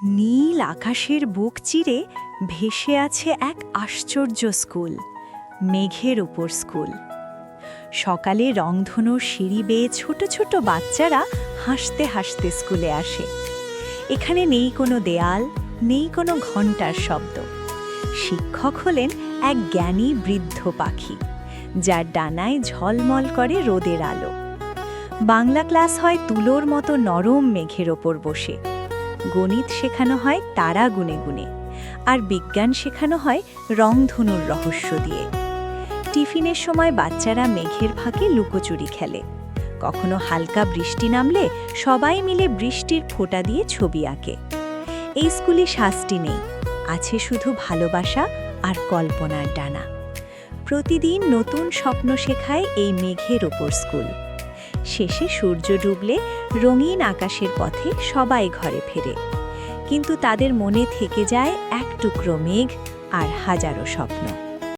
নীল আকাশের বুক চিরে ভেসে আছে এক আশ্চর্য স্কুল, মেঘের উপর স্কুল। সকালে রংধনুর সিঁড়ি বেয়ে ছোট ছোট বাচ্চারা হাসতে হাসতে স্কুলে আসে। এখানে নেই কোনো দেয়াল, নেই কোনো ঘণ্টার শব্দ। শিক্ষক হলেন এক জ্ঞানী বৃদ্ধ পাখি, যার ডানায় ঝলমল করে রোদের আলো। বাংলা ক্লাস হয় তুলোর মতো নরম মেঘের ওপর বসে। গণিত শেখানো হয় তারা গুনে গুনে, আর বিজ্ঞান শেখানো হয় রংধনুর রহস্য দিয়ে। টিফিনের সময় বাচ্চারা মেঘের ফাঁকে লুকোচুরি খেলে। কখনো হালকা বৃষ্টি নামলে সবাই মিলে বৃষ্টির ফোঁটা দিয়ে ছবি আঁকে। এই স্কুলে শাস্তি নেই, আছে শুধু ভালোবাসা আর কল্পনার ডানা। প্রতিদিন নতুন স্বপ্ন শেখায় এই মেঘের ওপর স্কুল। শেষে সূর্য ডুবলে রঙিন আকাশের পথে সবাই ঘরে ফেরে, কিন্তু তাদের মনে থেকে যায় এক টুকরো মেঘ আর হাজারো স্বপ্ন।